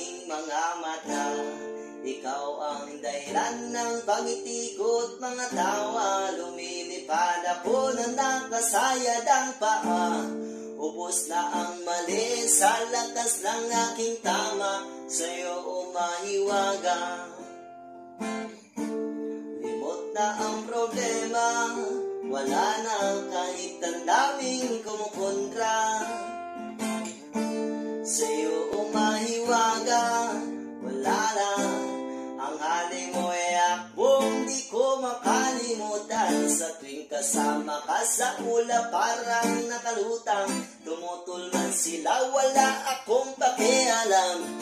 aking mga mata. Ikaw ang dahilan ng pag-itikot mga tawa. Lumilipad ako na nakasayad ang paa. Ubos na ang mali sa lakas ng aking tama. Sa'yo umahiwaga. Limot na ang problema, wala na kahit ang daming kumukontra. Sa'yo umahiwaga, wala na. Ang hali mo ay akbong di ko makalimutan. Sa tuwing kasama ka sa ula parang nakalutang. Tumutol man sila, wala akong pakialam.